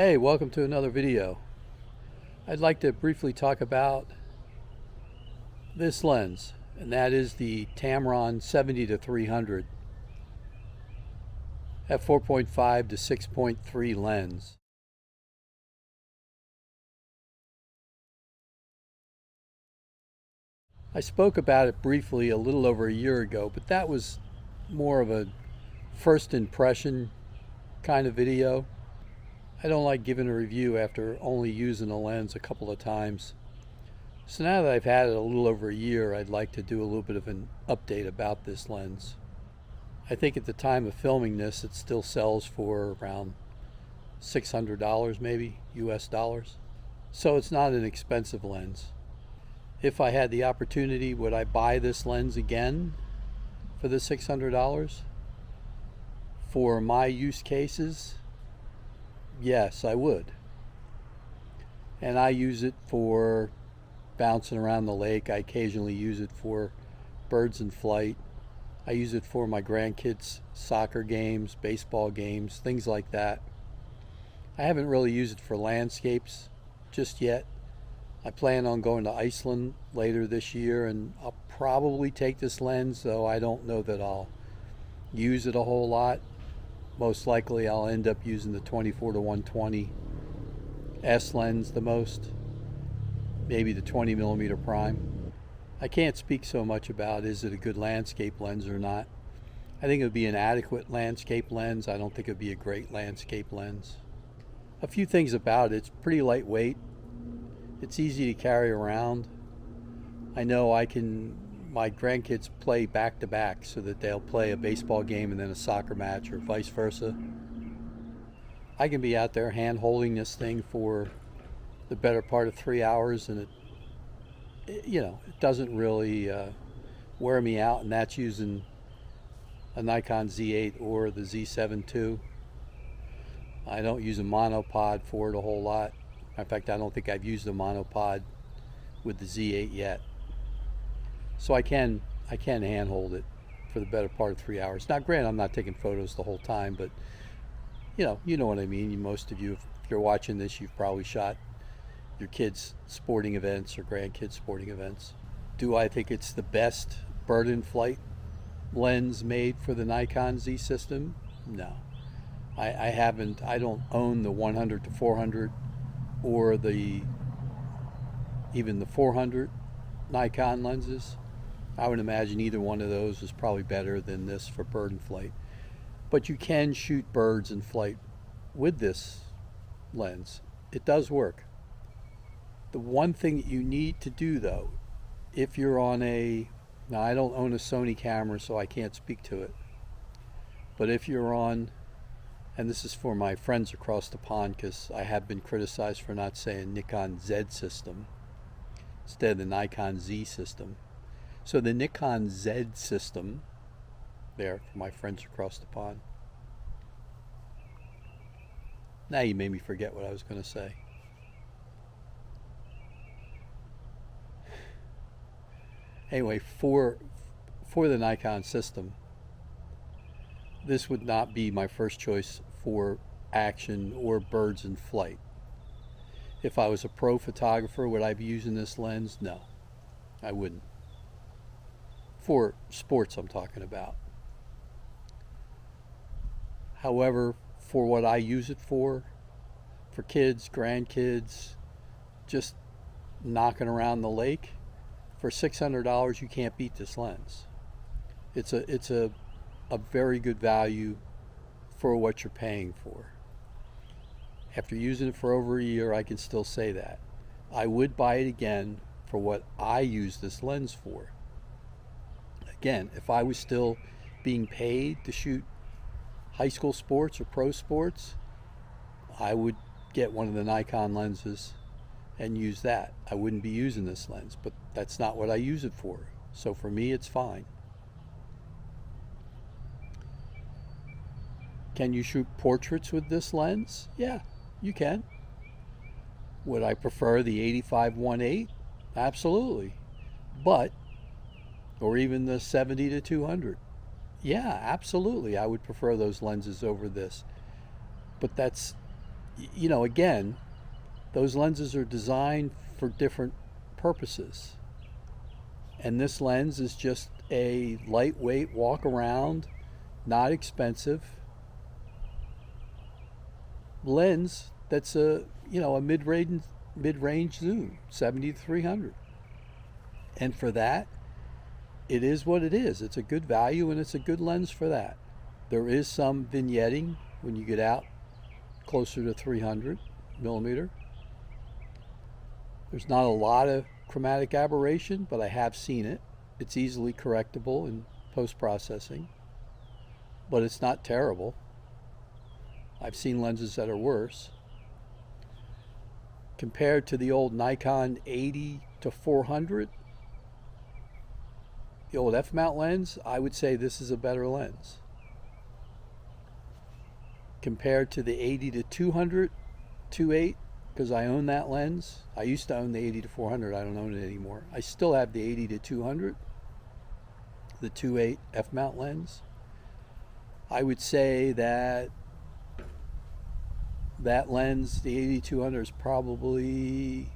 Hey, welcome to another video. I'd like to briefly talk about this lens, and that is the Tamron 70-300 f4.5 to 6.3 lens. I spoke about it briefly a little over a year ago, but that was more of a first impression kind of video. I don't like giving a review after only using a lens a couple of times. So now that I've had it a little over a year, I'd like to do a little bit of an update about this lens. I think at the time of filming this, it still sells for around $600 maybe, US dollars. So it's not an expensive lens. If I had the opportunity, would I buy this lens again for the $600? For my use cases, yes, I would. And I use it for bouncing around the lake. I occasionally use it for birds in flight. I use it for my grandkids' soccer games, baseball games, things like that. I haven't really used it for landscapes just yet. I plan on going to Iceland later this year, and I'll probably take this lens, though I don't know that I'll use it a whole lot. Most likely I'll end up using the 24-120 S lens the most, maybe the 20mm prime. I can't speak so much about is it a good landscape lens or not. I think it would be an adequate landscape lens. I don't think it would be a great landscape lens. A few things about it: it's pretty lightweight. It's easy to carry around. I know my grandkids play back to back, so that they'll play a baseball game and then a soccer match, or vice versa. I can be out there hand holding this thing for the better part of 3 hours, and it doesn't really wear me out, and that's using a Nikon Z8 or the Z7 II. I don't use a monopod for it a whole lot. In fact, I don't think I've used a monopod with the Z8 yet. So I can handhold it for the better part of 3 hours. Now, granted, I'm not taking photos the whole time, but you know what I mean. Most of you, if you're watching this, you've probably shot your kids' sporting events or grandkids' sporting events. Do I think it's the best bird in flight lens made for the Nikon Z system? No. I don't own the 100-400 or even the 400 Nikon lenses. I would imagine either one of those is probably better than this for bird in flight. But you can shoot birds in flight with this lens. It does work. The one thing that you need to do, though, if you're on now I don't own a Sony camera, so I can't speak to it, but if you're on, and this is for my friends across the pond, because I have been criticized for not saying Nikon Z system instead of the Nikon Z system. So the Nikon Z system, there, for my friends across the pond. Now you made me forget what I was going to say. Anyway, for the Nikon system, this would not be my first choice for action or birds in flight. If I was a pro photographer, would I be using this lens? No, I wouldn't. For sports, I'm talking about. However, for what I use it for kids, grandkids, just knocking around the lake, for $600 you can't beat this lens. It's a very good value for what you're paying for. After using it for over a year, I can still say that. I would buy it again for what I use this lens for. Again, if I was still being paid to shoot high school sports or pro sports, I would get one of the Nikon lenses and use that. I wouldn't be using this lens, but that's not what I use it for. So for me, it's fine. Can you shoot portraits with this lens? Yeah, you can. Would I prefer the 85-1.8? Absolutely. Or even the 70-200. Yeah, absolutely. I would prefer those lenses over this. But that's you know, again, those lenses are designed for different purposes. And this lens is just a lightweight walk around, not expensive lens that's a, you know, a mid-range zoom, 70 to 300. And for that, it is what it is. It's a good value and it's a good lens for that. There is some vignetting when you get out closer to 300 millimeter. There's not a lot of chromatic aberration, but I have seen it. It's easily correctable in post-processing, but it's not terrible. I've seen lenses that are worse. Compared to the old Nikon 80 to 400, the old f-mount lens, I would say this is a better lens. Compared to the 80 to 200, 2.8, because I own that lens. I used to own the 80 to 400, I don't own it anymore. I still have the 80 to 200, the 2.8 f-mount lens. I would say that that lens, the 80-200, is probably,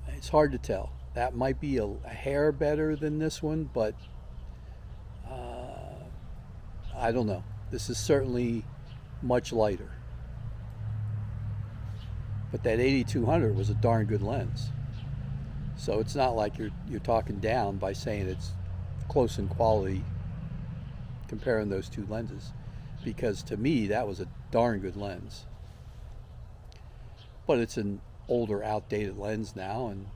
it's hard to tell. That might be a hair better than this one, but I don't know. This is certainly much lighter. But that 80-200 was a darn good lens. So it's not like you're talking down by saying it's close in quality comparing those two lenses, because to me that was a darn good lens. But it's an older, outdated lens now, and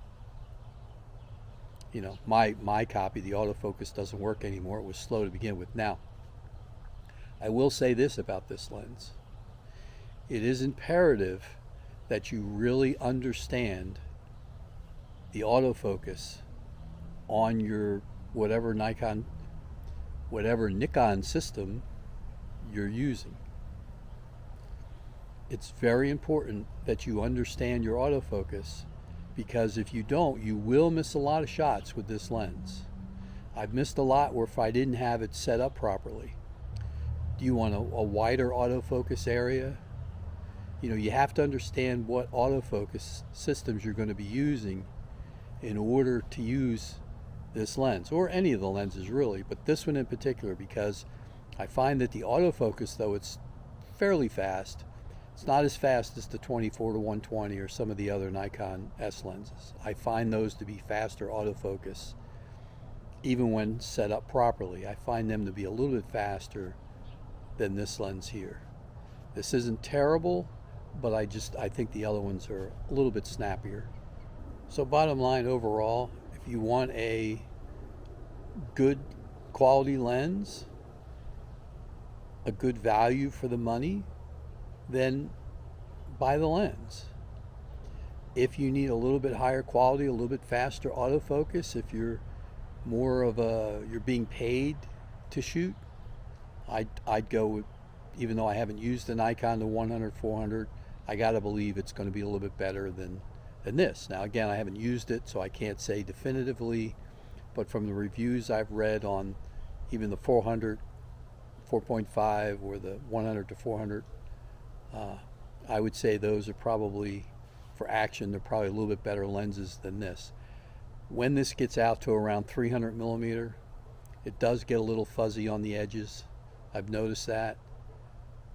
you know, my copy, the autofocus, doesn't work anymore. It was slow to begin with. Now, I will say this about this lens. It is imperative that you really understand the autofocus on your whatever Nikon system you're using. It's very important that you understand your autofocus, because if you don't, you will miss a lot of shots with this lens. I've missed a lot where if I didn't have it set up properly. Do you want a wider autofocus area? You know, you have to understand what autofocus systems you're going to be using in order to use this lens, or any of the lenses really, but this one in particular, because I find that the autofocus, though it's fairly fast, it's not as fast as the 24 to 120 or some of the other Nikon S lenses. I find those to be faster autofocus, even when set up properly. I find them to be a little bit faster than this lens here. This isn't terrible, but I think the other ones are a little bit snappier. So bottom line, overall, if you want a good quality lens, a good value for the money, then buy the lens. If you need a little bit higher quality, a little bit faster autofocus, if you're you're being paid to shoot, I'd go with, even though I haven't used the Nikon, the 100, 400, I gotta believe it's going to be a little bit better than this. Now again, I haven't used it, so I can't say definitively, but from the reviews I've read on even the 400, 4.5, or the 100 to 400, I would say those are probably, for action, they're probably a little bit better lenses than this. When this gets out to around 300 millimeter, it does get a little fuzzy on the edges. I've noticed that.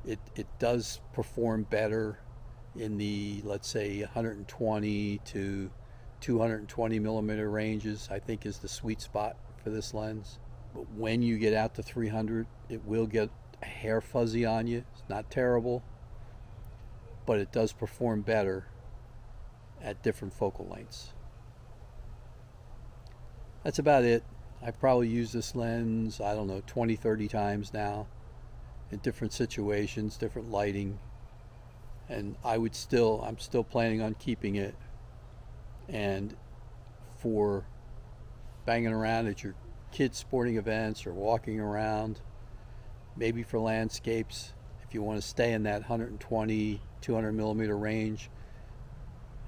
It does perform better in the, let's say, 120 to 220 millimeter ranges, I think is the sweet spot for this lens. But when you get out to 300, it will get a hair fuzzy on you. It's not terrible, but it does perform better at different focal lengths. That's about it. I've probably used this lens, I don't know, 20, 30 times now in different situations, different lighting. And I'm still planning on keeping it. And for banging around at your kids' sporting events or walking around, maybe for landscapes, if you want to stay in that 120, 200 millimeter range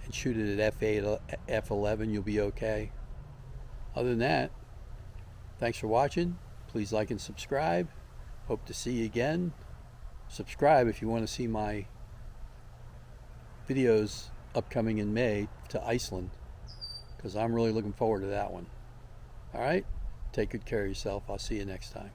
and shoot it at f8, f11, you'll be okay. Other than that, thanks for watching. Please like and subscribe. Hope to see you again. subscribe if you want to see my videos upcoming in May to Iceland, because I'm really looking forward to that one. All right, take good care of yourself. I'll see you next time.